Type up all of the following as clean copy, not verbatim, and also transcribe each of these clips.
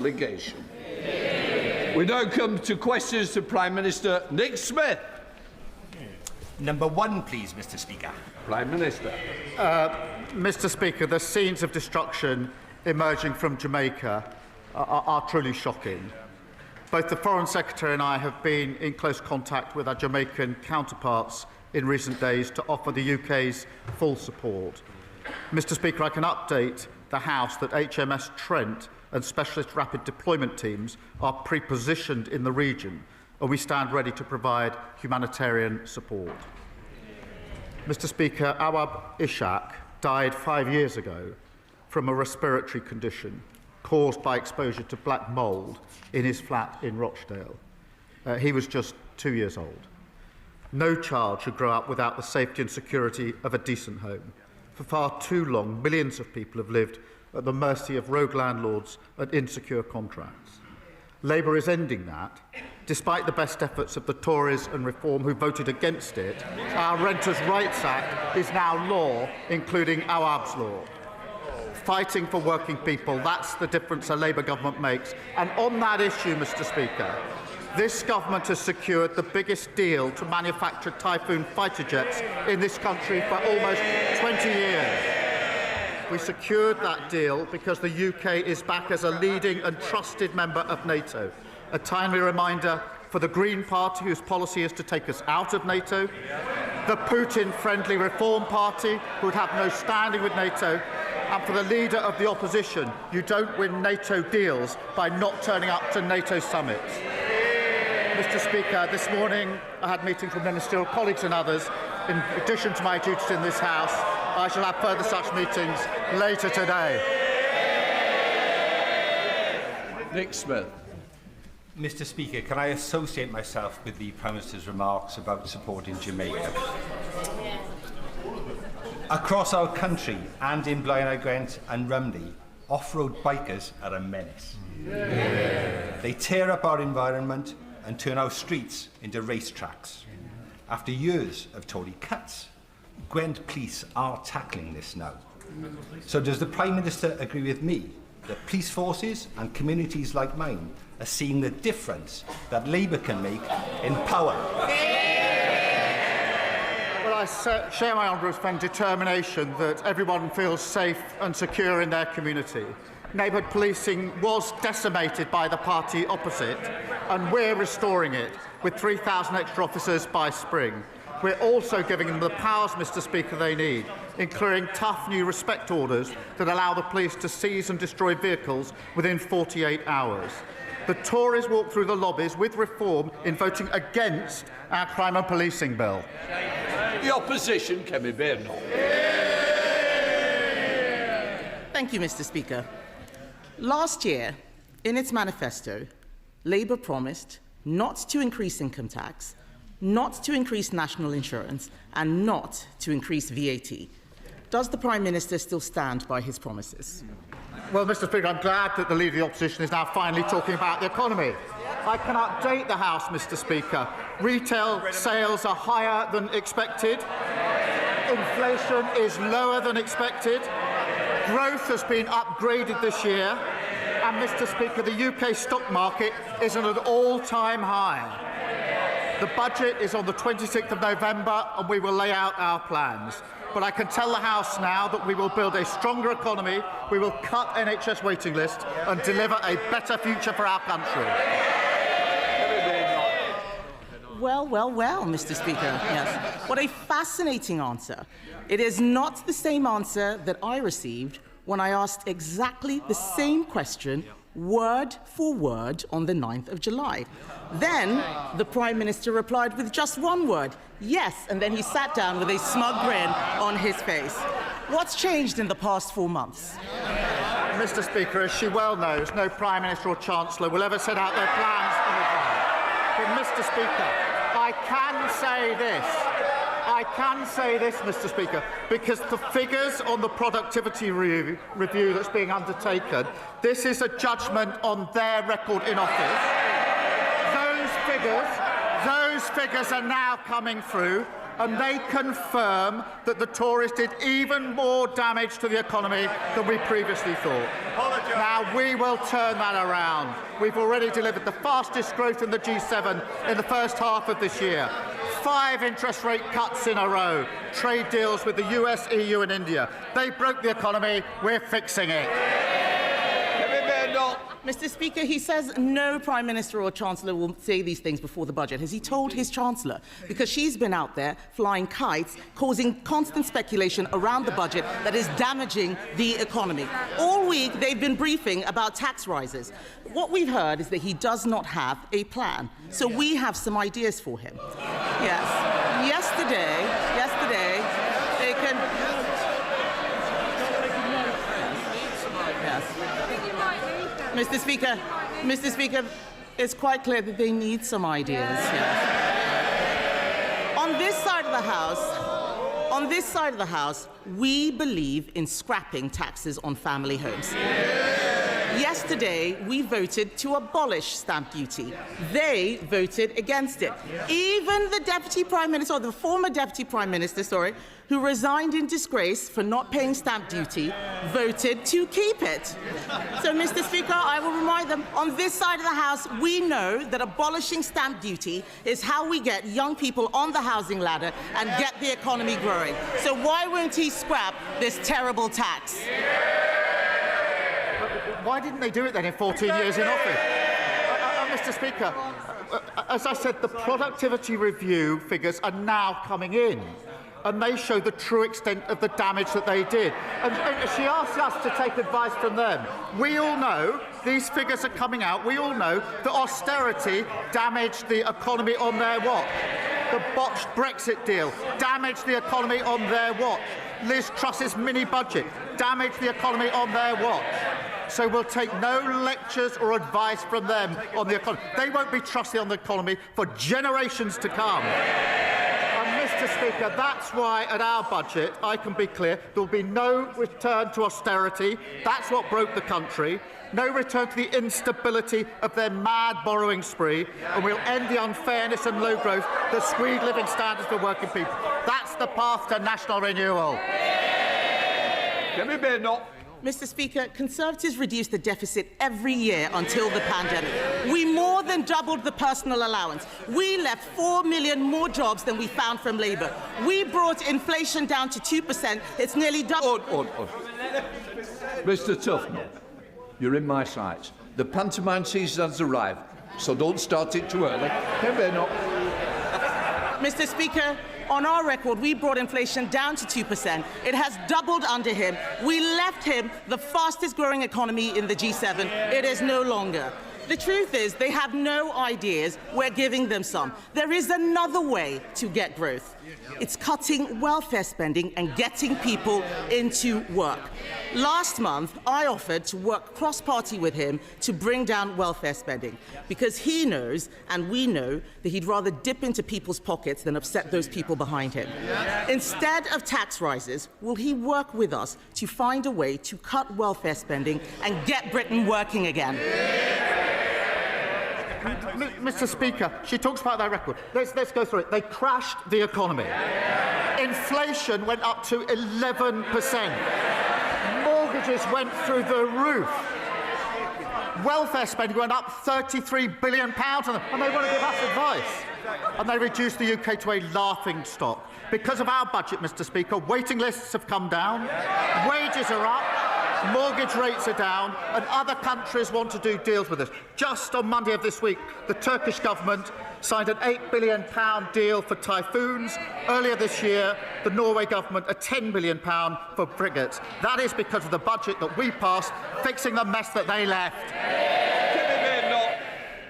Legation. We now come to questions to Prime Minister Nick Smith. Number one, please, Mr. Speaker. Prime Minister. Mr. Speaker, the scenes of destruction emerging from Jamaica are truly shocking. Both the Foreign Secretary and I have been in close contact with our Jamaican counterparts in recent days to offer the UK's full support. Mr. Speaker, I can update the House that HMS Trent and specialist rapid deployment teams are pre-positioned in the region, and we stand ready to provide humanitarian support. Mr. Speaker, Awab Ishaq died 5 years ago from a respiratory condition caused by exposure to black mould in his flat in Rochdale. He was just 2 years old. No child should grow up without the safety and security of a decent home. For far too long, millions of people have lived at the mercy of rogue landlords and insecure contracts. Labour is ending that. Despite the best efforts of the Tories and Reform who voted against it, our Renters' Rights Act is now law, including Awab's law. Fighting for working people, that's the difference a Labour government makes. And on that issue, Mr. Speaker, this government has secured the biggest deal to manufacture Typhoon fighter jets in this country for almost 20 years. We secured that deal because the UK is back as a leading and trusted member of NATO. A timely reminder for the Green Party, whose policy is to take us out of NATO, the Putin-friendly Reform Party, who would have no standing with NATO, and for the leader of the opposition, you don't win NATO deals by not turning up to NATO summits. Mr. Speaker, this morning I had meetings with ministerial colleagues and others. In addition to my duties in this House, I shall have further such meetings later today. Nick Smith. Mr. Speaker, can I associate myself with the Prime Minister's remarks about supporting Jamaica? Across our country and in Blaenau Gwent and Rumney, off-road bikers are a menace. They tear up our environment and turn our streets into racetracks. After years of Tory cuts, Gwent police are tackling this now. So does the Prime Minister agree with me that police forces and communities like mine are seeing the difference that Labour can make in power? Well, I share my honourable friend's determination that everyone feels safe and secure in their community. Neighbourhood policing was decimated by the party opposite, and we're restoring it with 3,000 extra officers by spring. We're also giving them the powers, Mr. Speaker, they need, including tough new respect orders that allow the police to seize and destroy vehicles within 48 hours. The Tories walked through the lobbies with Reform in voting against our crime and policing bill. The opposition, Kemi Badenoch. Thank you, Mr. Speaker. Last year, in its manifesto, Labour promised not to increase income tax, not to increase national insurance, and not to increase VAT. Does the Prime Minister still stand by his promises? Well, Mr. Speaker, I'm glad that the Leader of the Opposition is now finally talking about the economy. I can update the House, Mr. Speaker. Retail sales are higher than expected. Inflation is lower than expected. Growth has been upgraded this year. And, Mr. Speaker, the UK stock market is at an all-time high. The budget is on the 26th of November, and we will lay out our plans. But I can tell the House now that we will build a stronger economy, we will cut NHS waiting lists and deliver a better future for our country. Well, Mr. Speaker, yes. What a fascinating answer. It is not the same answer that I received when I asked exactly the same question, word for word, on the 9th of July. Then the Prime Minister replied with just one word, yes, and then he sat down with a smug grin on his face. What's changed in the past 4 months? Mr. Speaker, as she well knows, no Prime Minister or Chancellor will ever set out their plans in advance. But, Mr. Speaker, I can say this, Mr. Speaker, because the figures on the productivity review that's being undertaken, this is a judgment on their record in office. Those figures are now coming through, and they confirm that the Tories did even more damage to the economy than we previously thought. Now, we will turn that around. We've already delivered the fastest growth in the G7 in the first half of this year. 5 interest rate cuts in a row. Trade deals with the US, EU and India. They broke the economy. We're fixing it. Mr. Speaker, he says no Prime Minister or Chancellor will say these things before the budget. Has he told his Chancellor? Because she's been out there flying kites, causing constant speculation around the budget that is damaging the economy. All week, they've been briefing about tax rises. What we've heard is that he does not have a plan. So we have some ideas for him. Yes. Yesterday, they can... Yes. Mr. Speaker, it's quite clear that they need some ideas. Yes. On this side of the House, we believe in scrapping taxes on family homes. Yesterday, we voted to abolish stamp duty. They voted against it. Even the Deputy Prime Minister, or the former Deputy Prime Minister, who resigned in disgrace for not paying stamp duty, voted to keep it. So, Mr. Speaker, I will remind them, on this side of the House, we know that abolishing stamp duty is how we get young people on the housing ladder and get the economy growing. So why won't he scrap this terrible tax? Why didn't they do it then in 14 years in office? Mr. Speaker, as I said, the productivity review figures are now coming in, and they show the true extent of the damage that they did. And she asked us to take advice from them. We all know these figures are coming out. We all know that austerity damaged the economy on their watch. The botched Brexit deal damaged the economy on their watch. Liz Truss's mini-budget damaged the economy on their watch. So we'll take no lectures or advice from them on the economy. They won't be trusted on the economy for generations to come. And, Mr. Speaker, that's why at our budget, I can be clear, there will be no return to austerity. That's what broke the country. No return to the instability of their mad borrowing spree, and we'll end the unfairness and low growth that squeeze living standards for working people. That's the path to national renewal. Mr. Speaker, Conservatives reduced the deficit every year until the pandemic. We more than doubled the personal allowance. We left 4 million more jobs than we found from Labour. We brought inflation down to 2%. It's nearly double. Mr. Tufnell, you're in my sights. The pantomime season has arrived, so don't start it too early. Mr. Speaker, on our record, we brought inflation down to 2%. It has doubled under him. We left him the fastest growing economy in the G7. It is no longer. The truth is, they have no ideas. We're giving them some. There is another way to get growth. It's cutting welfare spending and getting people into work. Last month, I offered to work cross-party with him to bring down welfare spending, because he knows, and we know, that he'd rather dip into people's pockets than upset those people behind him. Instead of tax rises, will he work with us to find a way to cut welfare spending and get Britain working again? Mr. Speaker, she talks about their record. Let's go through it. They crashed the economy. Inflation went up to 11%. Mortgages went through the roof. Welfare spending went up £33 billion on them, and they want to give us advice. And they reduced the UK to a laughing stock. Because of our budget, Mr. Speaker, waiting lists have come down, wages are up, mortgage rates are down, and other countries want to do deals with us. Just on Monday of this week, the Turkish government signed an £8 billion deal for typhoons. Earlier this year, the Norway government a £10 billion for frigates. That is because of the budget that we passed, fixing the mess that they left.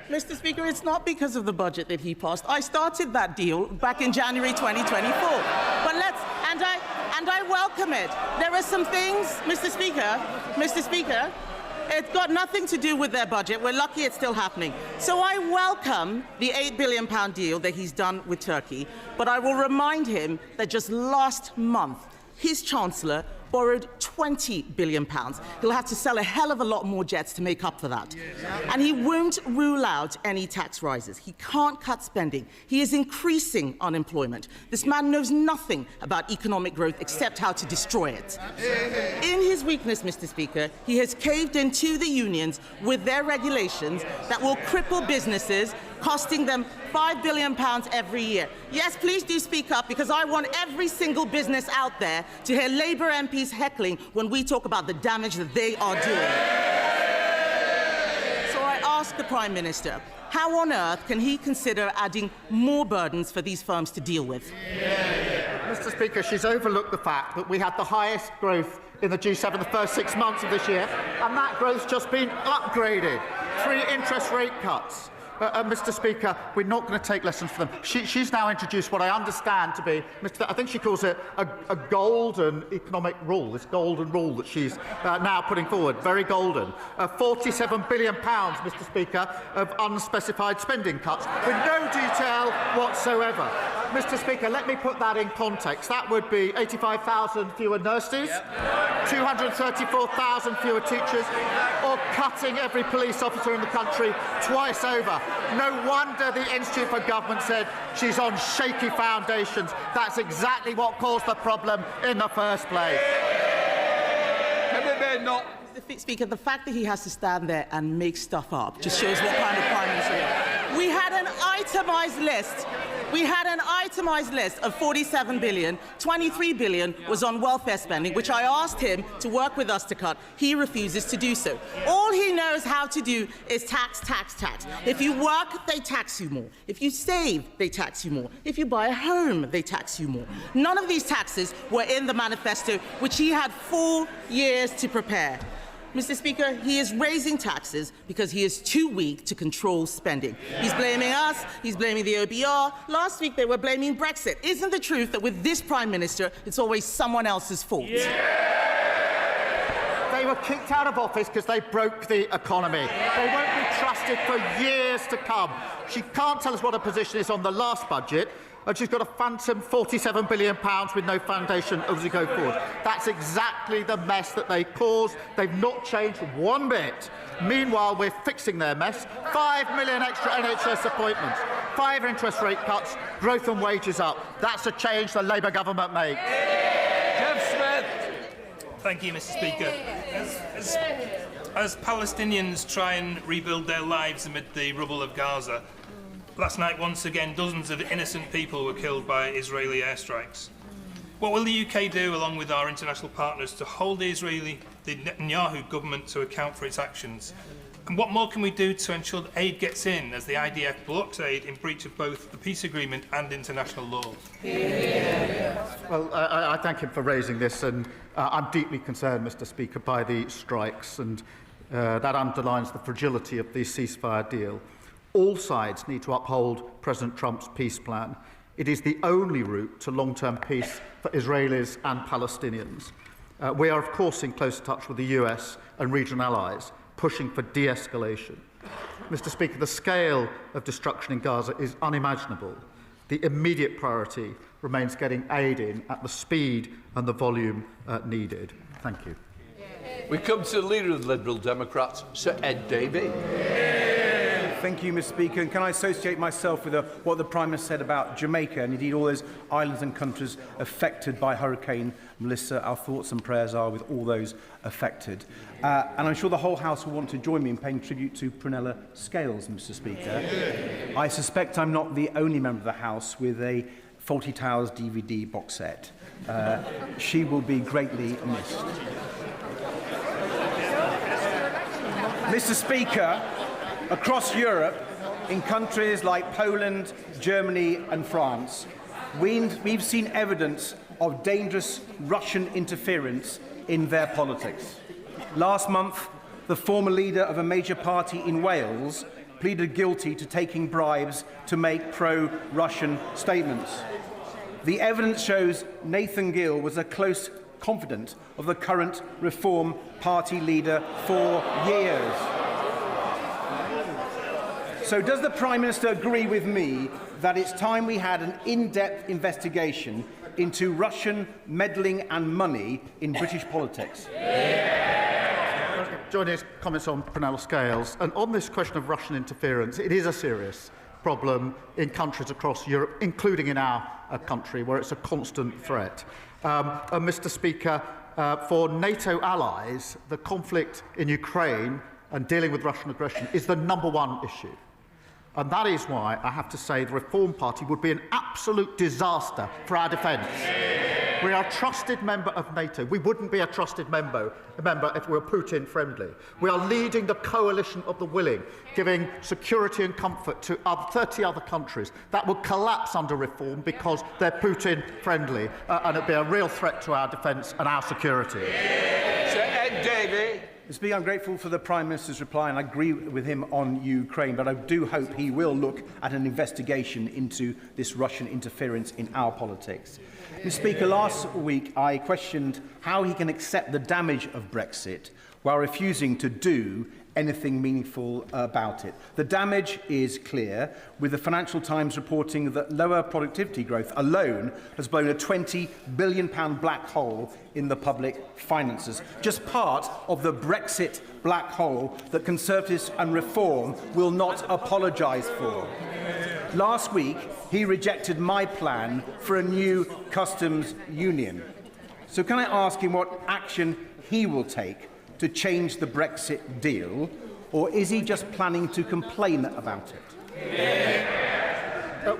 Mr. Speaker, it's not because of the budget that he passed. I started that deal back in January 2024. But I welcome it. There are some things, Mr. Speaker, it's got nothing to do with their budget. We're lucky it's still happening. So I welcome the £8 billion deal that he's done with Turkey, but I will remind him that just last month, his Chancellor borrowed £20 billion. He'll have to sell a hell of a lot more jets to make up for that. And he won't rule out any tax rises. He can't cut spending. He is increasing unemployment. This man knows nothing about economic growth except how to destroy it. In his weakness, Mr. Speaker, he has caved into the unions with their regulations that will cripple businesses, costing them £5 billion every year. Yes, please do speak up, because I want every single business out there to hear Labour MPs heckling when we talk about the damage that they are doing. So I ask the Prime Minister, how on earth can he consider adding more burdens for these firms to deal with? Mr. Speaker, she's overlooked the fact that we had the highest growth in the G7 the first 6 months of this year, and that growth's just been upgraded. 3 interest rate cuts. Mr. Speaker, we're not going to take lessons from them. She's now introduced what I understand to be, I think she calls it a golden economic rule, this golden rule that she's now putting forward, very golden. £47 billion, Mr. Speaker, of unspecified spending cuts with no detail whatsoever. Mr. Speaker, let me put that in context. That would be 85,000 fewer nurses, 234,000 fewer teachers, or cutting every police officer in the country twice over. No wonder the Institute for Government said she's on shaky foundations. That's exactly what caused the problem in the first place. Mr. Speaker, the fact that he has to stand there and make stuff up just shows what kind of Prime Minister he is. We had an itemised list. We had an itemised list of 47 billion. 23 billion was on welfare spending, which I asked him to work with us to cut. He refuses to do so. All he knows how to do is tax, tax, tax. If you work, they tax you more. If you save, they tax you more. If you buy a home, they tax you more. None of these taxes were in the manifesto, which he had 4 years to prepare. Mr. Speaker, he is raising taxes because he is too weak to control spending. He's blaming us, he's blaming the OBR. Last week they were blaming Brexit. Isn't the truth that with this Prime Minister, it's always someone else's fault? They were kicked out of office because they broke the economy. They won't be trusted for years to come. She can't tell us what her position is on the last budget, and she's got a phantom £47 billion with no foundation as we go forward. That's exactly the mess that they caused. They've not changed one bit. Meanwhile, we're fixing their mess. 5 million extra NHS appointments, 5 interest rate cuts, growth and wages up. That's a change the Labour government makes. Jeff Smith. Thank you, Mr. Speaker. As Palestinians try and rebuild their lives amid the rubble of Gaza, last night, once again, dozens of innocent people were killed by Israeli airstrikes. What will the UK do, along with our international partners, to hold the Netanyahu government to account for its actions? And what more can we do to ensure that aid gets in, as the IDF blocks aid in breach of both the peace agreement and international law? Well, I thank him for raising this, and I'm deeply concerned, Mr. Speaker, by the strikes, and that underlines the fragility of the ceasefire deal. All sides need to uphold President Trump's peace plan. It is the only route to long-term peace for Israelis and Palestinians. We are, of course, in close touch with the US and regional allies, pushing for de-escalation. Mr. Speaker, the scale of destruction in Gaza is unimaginable. The immediate priority remains getting aid in at the speed and the volume needed. Thank you. We come to the Leader of the Liberal Democrats, Sir Ed Davey. Thank you, Mr. Speaker. And can I associate myself with what the Prime Minister said about Jamaica and indeed all those islands and countries affected by Hurricane Melissa? Our thoughts and prayers are with all those affected. And I'm sure the whole House will want to join me in paying tribute to Prunella Scales, Mr. Speaker. I suspect I'm not the only member of the House with a Fawlty Towers DVD box set. She will be greatly missed. Mr. Speaker, across Europe, in countries like Poland, Germany and France, we've seen evidence of dangerous Russian interference in their politics. Last month, the former leader of a major party in Wales pleaded guilty to taking bribes to make pro-Russian statements. The evidence shows Nathan Gill was a close confidant of the current Reform Party leader for years. So does the Prime Minister agree with me that it's time we had an in-depth investigation into Russian meddling and money in British politics? Joining his comments on Prunella Scales, and on this question of Russian interference, it is a serious problem in countries across Europe, including in our country, where it's a constant threat. And Mr. Speaker, for NATO allies, the conflict in Ukraine and dealing with Russian aggression is the #1 issue. And that is why I have to say the Reform Party would be an absolute disaster for our defence. We are a trusted member of NATO. We wouldn't be a trusted member if we were Putin friendly. We are leading the coalition of the willing, giving security and comfort to 30 other countries that would collapse under reform because they're Putin friendly, and it'd be a real threat to our defence and our security. Sir Ed Davey. Mr. Speaker, I'm grateful for the Prime Minister's reply, and I agree with him on Ukraine, but I do hope he will look at an investigation into this Russian interference in our politics. Mr. Speaker, last week I questioned how he can accept the damage of Brexit while refusing to do anything meaningful about it. The damage is clear, with the Financial Times reporting that lower productivity growth alone has blown a £20 billion black hole in the public finances, just part of the Brexit black hole that Conservatives and Reform will not apologise for. Last week, he rejected my plan for a new customs union. So can I ask him what action he will take to change the Brexit deal, or is he just planning to complain about it?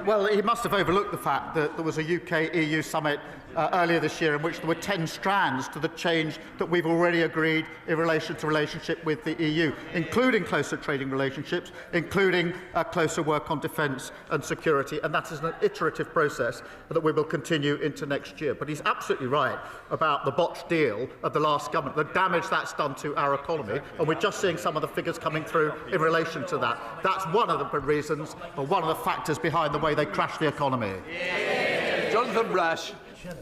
Well, he must have overlooked the fact that there was a UK-EU summit earlier this year in which there were 10 strands to the change that we've already agreed in relation to relationship with the EU, including closer trading relationships, including closer work on defence and security, and that is an iterative process that we will continue into next year. But he's absolutely right about the botched deal of the last government, the damage that's done to our economy, and we're just seeing some of the figures coming through in relation to that. That's one of the reasons, or one of the factors behind the way they crashed the economy. Jonathan Brash.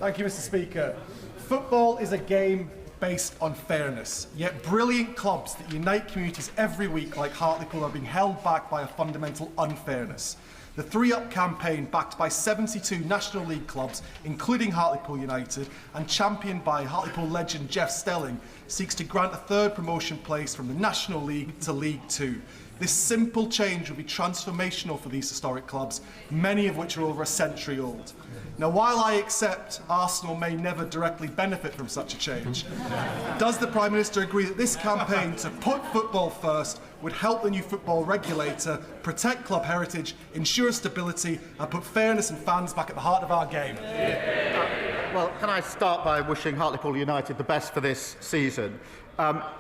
Thank you, Mr. Speaker. Football is a game based on fairness, yet brilliant clubs that unite communities every week, like Hartlepool, are being held back by a fundamental unfairness. The 3 Up campaign, backed by 72 National League clubs, including Hartlepool United, and championed by Hartlepool legend Jeff Stelling, seeks to grant a 3rd promotion place from the National League to League 2. This simple change will be transformational for these historic clubs, many of which are over a century old. Now, while I accept Arsenal may never directly benefit from such a change, does the Prime Minister agree that this campaign to put football first would help the new football regulator protect club heritage, ensure stability and put fairness and fans back at the heart of our game? Well, can I start by wishing Hartlepool United the best for this season?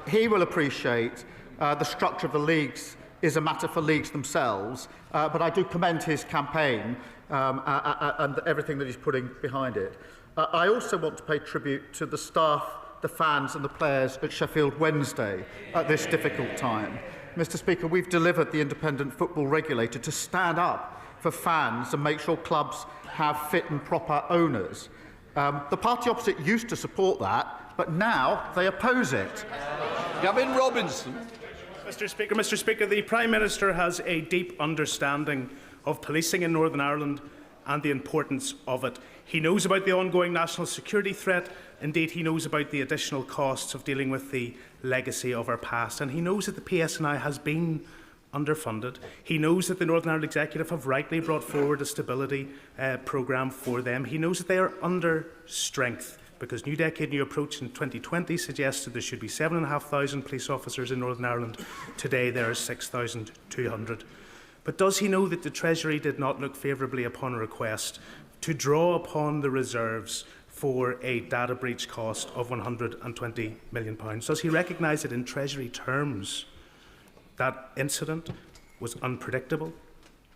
He will appreciate the structure of the leagues is a matter for leagues themselves, but I do commend his campaign and everything that he's putting behind it. I also want to pay tribute to the staff, the fans and the players at Sheffield Wednesday at this difficult time. Mr. Speaker, we've delivered the independent football regulator to stand up for fans and make sure clubs have fit and proper owners. The party opposite used to support that, but now they oppose it. Gavin Robinson. Mr. Speaker, the Prime Minister has a deep understanding of policing in Northern Ireland and the importance of it. He knows about the ongoing national security threat. Indeed, he knows about the additional costs of dealing with the legacy of our past. And he knows that the PSNI has been underfunded. He knows that the Northern Ireland Executive have rightly brought forward a stability programme for them. He knows that they are under strength, because New Decade, New Approach in 2020 suggested there should be 7,500 police officers in Northern Ireland. Today there are 6,200. But does he know that the Treasury did not look favourably upon a request to draw upon the reserves for a data breach cost of £120 million? Does he recognise that in Treasury terms that incident was unpredictable,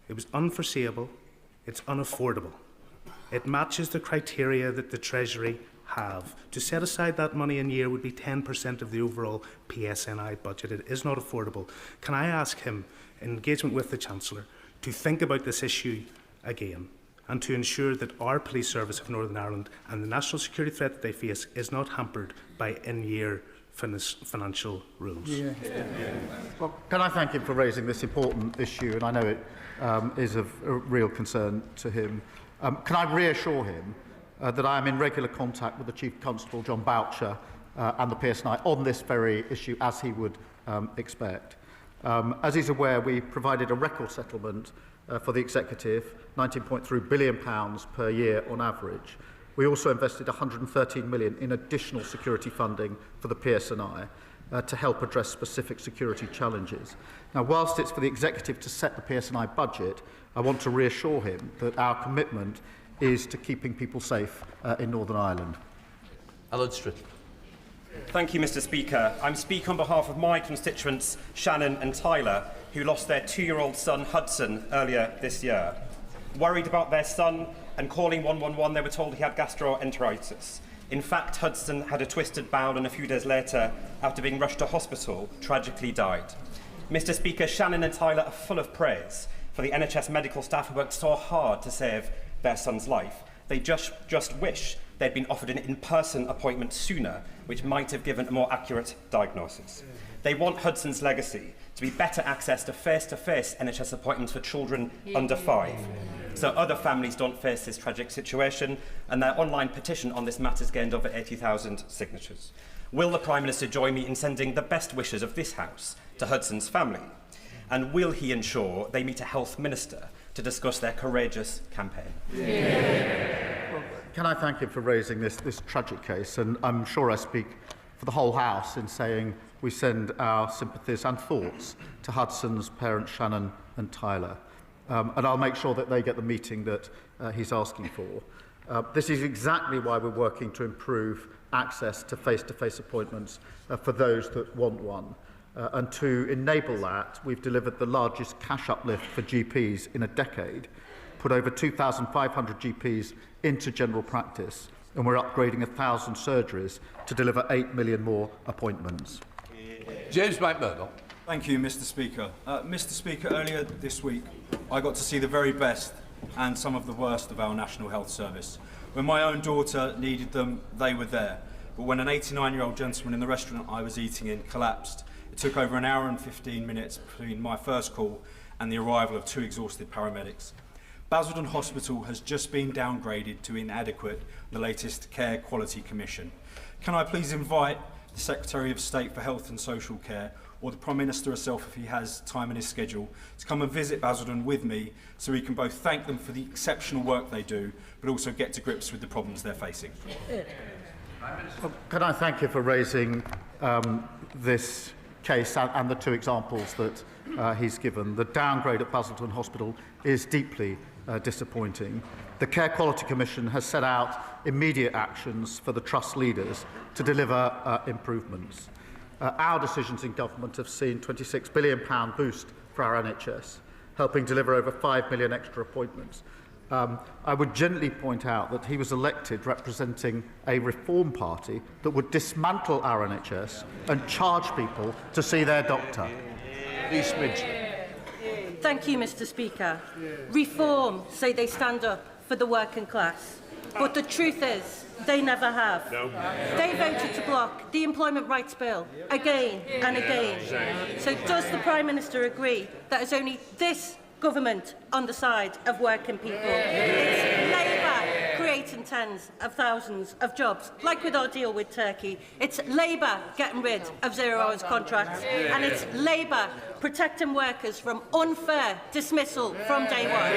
it was unforeseeable, it's unaffordable? It matches the criteria that the Treasury have. To set aside that money in a year would be 10% of the overall PSNI budget. It is not affordable. Can I ask him, in engagement with the Chancellor, to think about this issue again and to ensure that our police service of Northern Ireland and the national security threat that they face is not hampered by in-year financial rules? Well, can I thank him for raising this important issue, and I know it is of real concern to him. Can I reassure him that I am in regular contact with the Chief Constable, John Boucher, and the PSNI on this very issue, as he would expect. As he's aware, we provided a record settlement for the Executive, £19.3 billion per year on average. We also invested £113 million in additional security funding for the PSNI to help address specific security challenges. Now, whilst it's for the Executive to set the PSNI budget, I want to reassure him that our commitment is to keeping people safe in Northern Ireland. Alan Strickland. Thank you, Mr. Speaker. I'm speaking on behalf of my constituents, Shannon and Tyler, who lost their 2-year-old son, Hudson, earlier this year. Worried about their son and calling 111, they were told he had gastroenteritis. In fact, Hudson had a twisted bowel and a few days later, after being rushed to hospital, tragically died. Mr. Speaker, Shannon and Tyler are full of praise for the NHS medical staff who worked so hard to save their son's life. They just wish they'd been offered an in-person appointment sooner, which might have given a more accurate diagnosis. They want Hudson's legacy to be better access to face-to-face NHS appointments for children under 5, so other families don't face this tragic situation, and their online petition on this matter has gained over 80,000 signatures. Will the Prime Minister join me in sending the best wishes of this House to Hudson's family? And will he ensure they meet a health minister to discuss their courageous campaign? Well, can I thank him for raising this tragic case? And I'm sure I speak for the whole House in saying we send our sympathies and thoughts to Hudson's parents, Shannon and Tyler. And I'll make sure that they get the meeting that he's asking for. This is exactly why we're working to improve access to face-to-face appointments for those that want one. And to enable that, we've delivered the largest cash uplift for GPs in a decade, put over 2,500 GPs into general practice, and we're upgrading 1,000 surgeries to deliver 8 million more appointments. James McMurdo. Thank you, Mr. Speaker. Mr. Speaker, earlier this week, I got to see the very best and some of the worst of our National Health Service. When my own daughter needed them, they were there. But when an 89-year-old gentleman in the restaurant I was eating in collapsed, it took over an hour and 15 minutes between my first call and the arrival of 2 exhausted paramedics. Basildon Hospital has just been downgraded to inadequate in the latest Care Quality Commission. Can I please invite the Secretary of State for Health and Social Care, or the Prime Minister herself if he has time in his schedule, to come and visit Basildon with me so we can both thank them for the exceptional work they do, but also get to grips with the problems they're facing. Well, can I thank you for raising this case and the 2 examples that he's given. The downgrade at Basildon Hospital is deeply disappointing. The Care Quality Commission has set out immediate actions for the Trust leaders to deliver improvements. Our decisions in government have seen £26 billion boost for our NHS, helping deliver over 5 million extra appointments. I would gently point out that he was elected representing a reform party that would dismantle our NHS and charge people to see their doctor. Thank you, Mr. Speaker. Reform say they stand up for the working class, but the truth is they never have. No. They voted to block the Employment Rights Bill again and again. So does the Prime Minister agree that it's only this government on the side of working people? It's Labour creating tens of thousands of jobs, like with our deal with Turkey. It's Labour getting rid of zero-hours contracts, and it's Labour protecting workers from unfair dismissal from day one.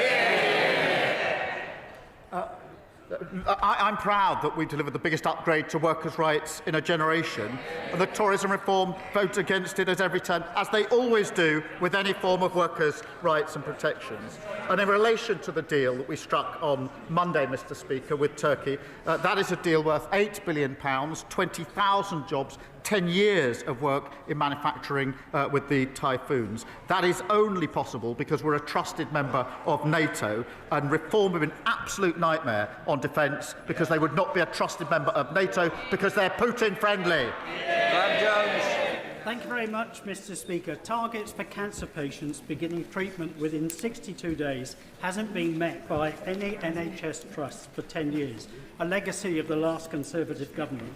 I'm proud that we delivered the biggest upgrade to workers' rights in a generation, and the Tories and Reform vote against it at every turn, as they always do with any form of workers' rights and protections. And in relation to the deal that we struck on Monday, Mr. Speaker, with Turkey, that is a deal worth £8 billion, 20,000 jobs, 10 years of work in manufacturing with the typhoons. That is only possible because we're a trusted member of NATO, and Reform have been an absolute nightmare on defence because they would not be a trusted member of NATO because they're Putin-friendly. Thank you very much, Mr. Speaker. Targets for cancer patients beginning treatment within 62 days hasn't been met by any NHS trust for 10 years, a legacy of the last Conservative government.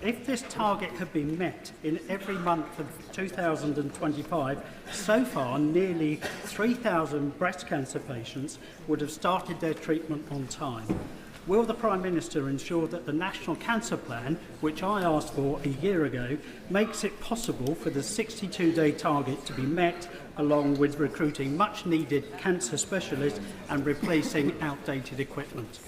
If this target had been met in every month of 2025, so far nearly 3,000 breast cancer patients would have started their treatment on time. Will the Prime Minister ensure that the National Cancer Plan, which I asked for a year ago, makes it possible for the 62-day target to be met, along with recruiting much-needed cancer specialists and replacing outdated equipment?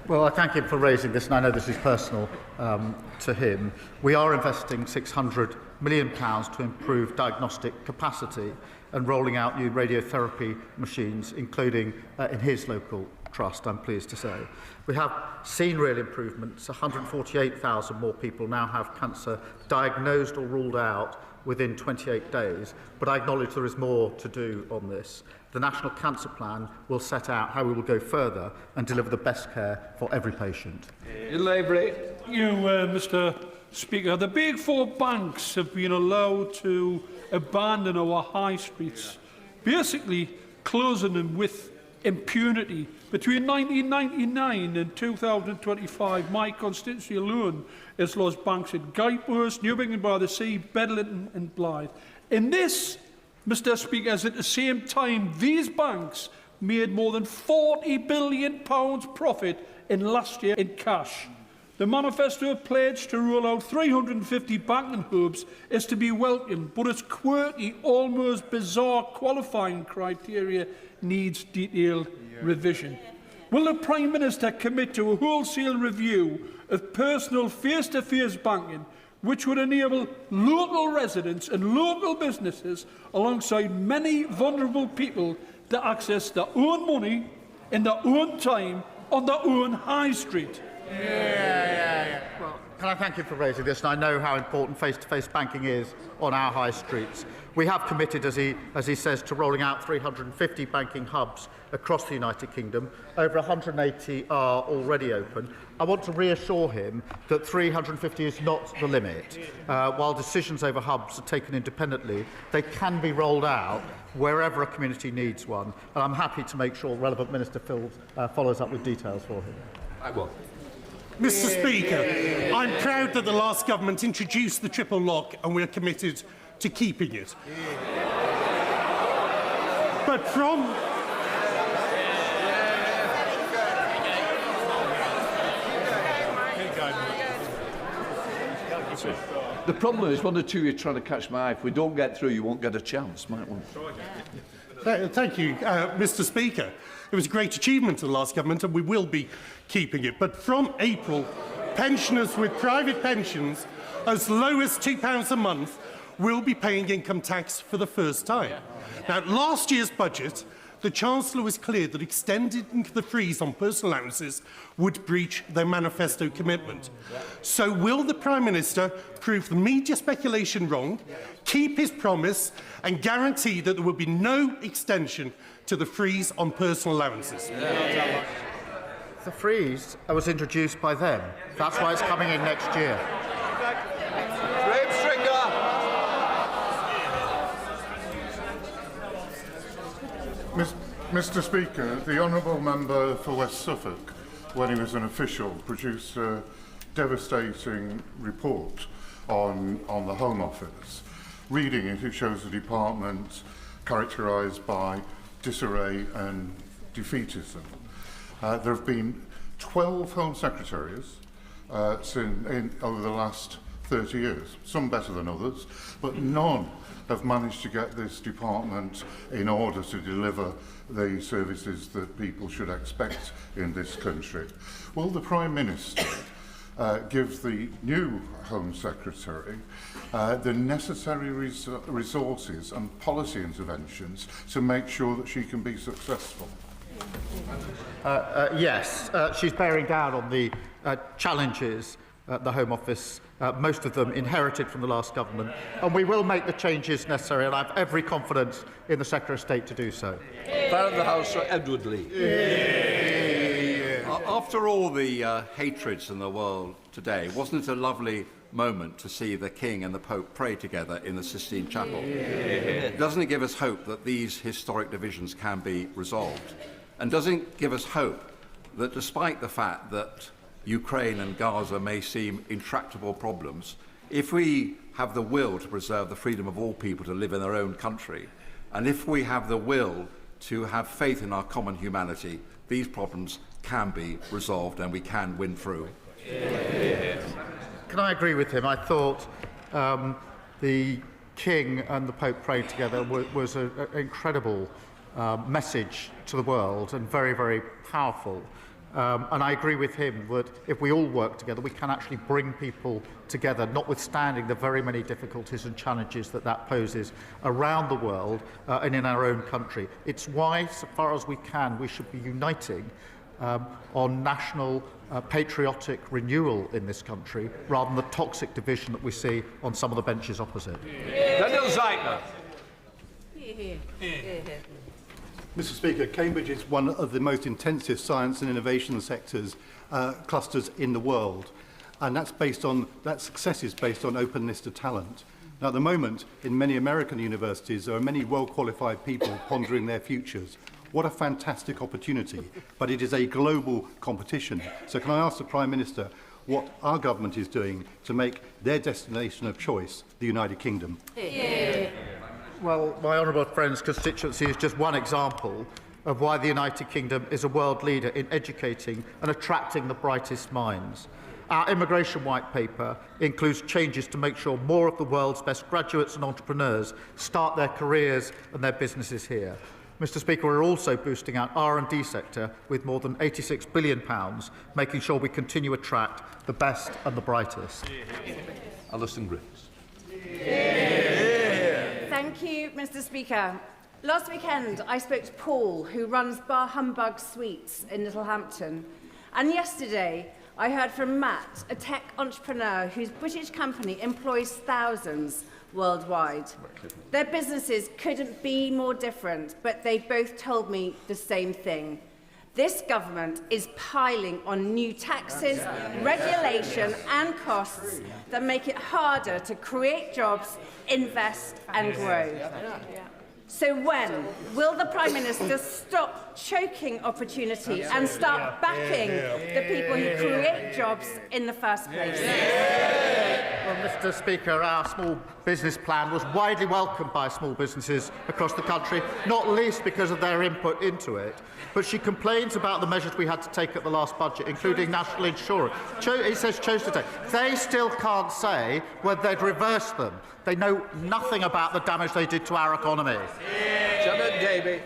Well, I thank him for raising this, and I know this is personal to him. We are investing £600 million to improve diagnostic capacity and rolling out new radiotherapy machines, including in his local trust, I'm pleased to say. We have seen real improvements. 148,000 more people now have cancer diagnosed or ruled out within 28 days, but I acknowledge there is more to do on this. The National Cancer Plan will set out how we will go further and deliver the best care for every patient. Mr. Speaker, the big four banks have been allowed to abandon our high streets, basically closing them with impunity. Between 1999 and 2025, my constituency alone has lost banks at Guipeworth, Newbigin-by-the-Sea, Bedlington and Blythe. And this, Mr. Speaker, is at the same time these banks made more than £40 billion profit in last year in cash. The manifesto pledge to roll out 350 banking hubs is to be welcomed, but its quirky, almost bizarre qualifying criteria needs detailed revision. Will the Prime Minister commit to a wholesale review of personal face-to-face banking, which would enable local residents and local businesses, alongside many vulnerable people, to access their own money in their own time on their own high street? Well, can I thank you for raising this? And I know how important face-to-face banking is on our high streets. We have committed, as he says, to rolling out 350 banking hubs across the United Kingdom. Over 180 are already open. I want to reassure him that 350 is not the limit. While decisions over hubs are taken independently, they can be rolled out wherever a community needs one. And I'm happy to make sure the relevant Minister follows up with details for him. I will. Mr. Speaker, I'm proud that the last government introduced the triple lock and we're committed to keeping it. But from... The problem is, one or two you're trying to catch my eye. If we don't get through, you won't get a chance, might we? Thank you, Mr. Speaker. It was a great achievement of the last government and we will be keeping it. But from April, pensioners with private pensions as low as £2 a month will be paying income tax for the first time. Now, last year's budget, the Chancellor was clear that extending the freeze on personal allowances would breach their manifesto commitment. So will the Prime Minister prove the media speculation wrong, keep his promise and guarantee that there will be no extension to the freeze on personal allowances? The freeze was introduced by them. That's why it's coming in next year. Mr. Speaker, the Honourable Member for West Suffolk, when he was an official, produced a devastating report on the Home Office. Reading it, it shows a department characterised by disarray and defeatism. There have been 12 Home Secretaries over the last 30 years, some better than others, but none have managed to get this department in order to deliver the services that people should expect in this country. Will the Prime Minister give the new Home Secretary the necessary resources and policy interventions to make sure that she can be successful? Yes, she's bearing down on the challenges at the Home Office, most of them inherited from the last government, and we will make the changes necessary, and I have every confidence in the Secretary of State to do so. Fan of the House, Sir Edward Lee. After all the hatreds in the world today, wasn't it a lovely moment to see the King and the Pope pray together in the Sistine Chapel? Doesn't it give us hope that these historic divisions can be resolved? And doesn't it give us hope that despite the fact that Ukraine and Gaza may seem intractable problems, if we have the will to preserve the freedom of all people to live in their own country, and if we have the will to have faith in our common humanity, these problems can be resolved and we can win through. Can I agree with him? I thought the King and the Pope praying together was an incredible message to the world and very, very powerful. And I agree with him that if we all work together, we can actually bring people together, notwithstanding the very many difficulties and challenges that poses around the world and in our own country. It's why, so far as we can, we should be uniting on national patriotic renewal in this country, rather than the toxic division that we see on some of the benches opposite. Daniel Zeitner. Mr. Speaker, Cambridge is one of the most intensive science and innovation sectors clusters in the world, and that success is based on openness to talent. Now, at the moment, in many American universities, there are many well-qualified people pondering their futures. What a fantastic opportunity, but it is a global competition. So can I ask the Prime Minister what our government is doing to make their destination of choice the United Kingdom? Well, my honourable friend's constituency is just one example of why the United Kingdom is a world leader in educating and attracting the brightest minds. Our immigration white paper includes changes to make sure more of the world's best graduates and entrepreneurs start their careers and their businesses here. Mr. Speaker, we're also boosting our R&D sector with more than £86 billion, making sure we continue to attract the best and the brightest. Alison Griffiths. Thank you, Mr. Speaker. Last weekend, I spoke to Paul, who runs Bar Humbug Sweets in Littlehampton. And yesterday, I heard from Matt, a tech entrepreneur whose British company employs thousands worldwide. Their businesses couldn't be more different, but they both told me the same thing. This government is piling on new taxes, regulation and costs that make it harder to create jobs, invest and grow. So when will the Prime Minister stop choking opportunity and start backing the people who create jobs in the first place? Well, Mr. Speaker, our small business plan was widely welcomed by small businesses across the country, not least because of their input into it. But she complains about the measures we had to take at the last budget, including national insurance. It says chose to take. They still can't say whether they'd reverse them. They know nothing about the damage they did to our economy. Janet Davey.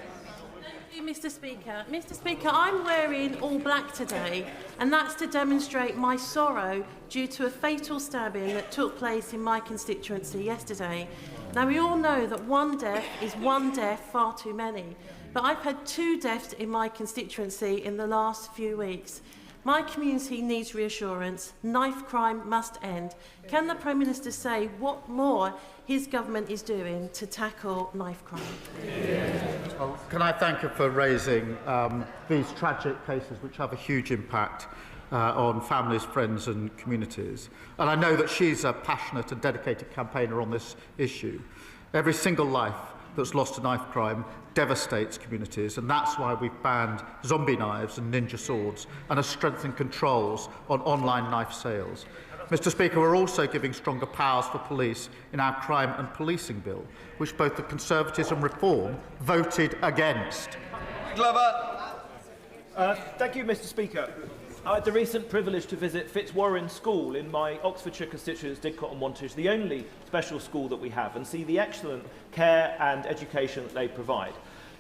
Mr. Speaker. Mr. Speaker, I'm wearing all black today, and that's to demonstrate my sorrow due to a fatal stabbing that took place in my constituency yesterday. Now, we all know that one death is one death far too many, but I've had 2 deaths in my constituency in the last few weeks. My community needs reassurance. Knife crime must end. Can the Prime Minister say what more his government is doing to tackle knife crime? Well, can I thank her for raising these tragic cases which have a huge impact on families, friends and communities. And I know that she's a passionate and dedicated campaigner on this issue. Every single life that's lost to knife crime devastates communities, and that's why we've banned zombie knives and ninja swords and have strengthened controls on online knife sales. Mr. Speaker, we're also giving stronger powers for police in our crime and policing bill, which both the Conservatives and Reform voted against. Glover. Thank you, Mr. Speaker. I had the recent privilege to visit Fitzwarren School in my Oxfordshire constituents, Didcot and Wantage, the only special school that we have, and see the excellent care and education that they provide.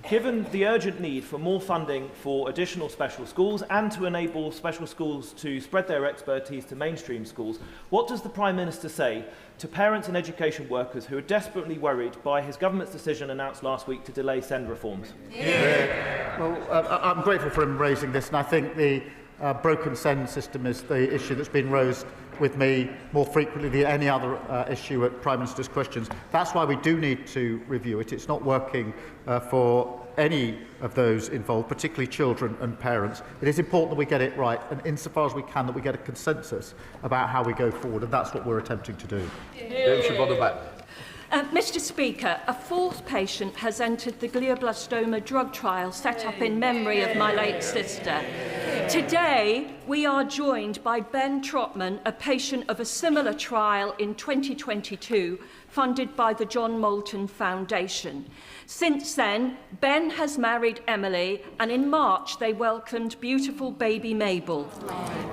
Given the urgent need for more funding for additional special schools and to enable special schools to spread their expertise to mainstream schools, what does the Prime Minister say to parents and education workers who are desperately worried by his government's decision announced last week to delay SEND reforms? Well, I'm grateful for him raising this, and I think the broken SEND system is the issue that's been raised with me more frequently than any other issue at Prime Minister's questions. That's why we do need to review it. It's not working for any of those involved, particularly children and parents. It is important that we get it right, and insofar as we can, that we get a consensus about how we go forward, and that's what we're attempting to do. Mr. Speaker, a 4th patient has entered the glioblastoma drug trial set up in memory of my late sister. Today, we are joined by Ben Trotman, a patient of a similar trial in 2022, funded by the John Moulton Foundation. Since then, Ben has married Emily, and in March they welcomed beautiful baby Mabel.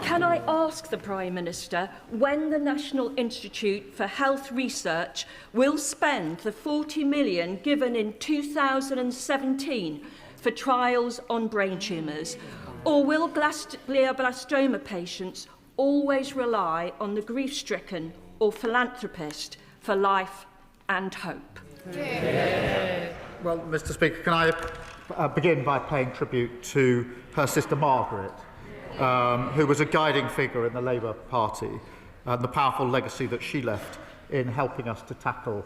Can I ask the Prime Minister when the National Institute for Health Research will spend the 40 million given in 2017 for trials on brain tumours? Or will glioblastoma patients always rely on the grief-stricken or philanthropist for life and hope? Well, Mr. Speaker, can I begin by paying tribute to her sister Margaret, who was a guiding figure in the Labour Party, and the powerful legacy that she left in helping us to tackle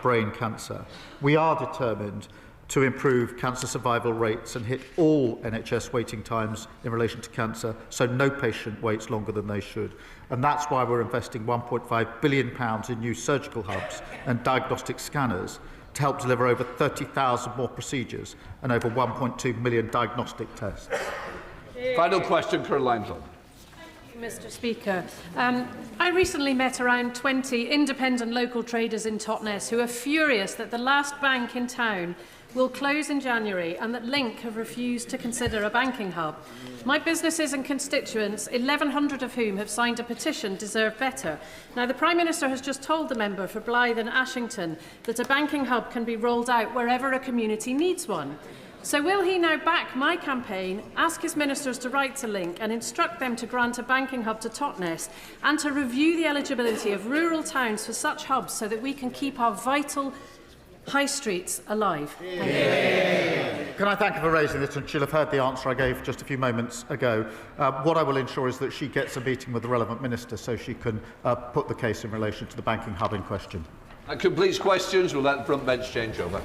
brain cancer. We are determined to improve cancer survival rates and hit all NHS waiting times in relation to cancer, so no patient waits longer than they should. And that's why we're investing £1.5 billion in new surgical hubs and diagnostic scanners to help deliver over 30,000 more procedures and over 1.2 million diagnostic tests. Final question, Caroline John. Mr. Speaker, I recently met around 20 independent local traders in Totnes who are furious that the last bank in town will close in January and that Link have refused to consider a banking hub. My businesses and constituents, 1,100 of whom have signed a petition, deserve better. Now, the Prime Minister has just told the member for Blyth and Ashington that a banking hub can be rolled out wherever a community needs one. So will he now back my campaign, ask his ministers to write to Link and instruct them to grant a banking hub to Totnes and to review the eligibility of rural towns for such hubs so that we can keep our vital high streets alive? Can I thank her for raising this, and she'll have heard the answer I gave just a few moments ago. What I will ensure is that she gets a meeting with the relevant minister so she can put the case in relation to the banking hub in question. That completes questions. We'll let the front bench change over.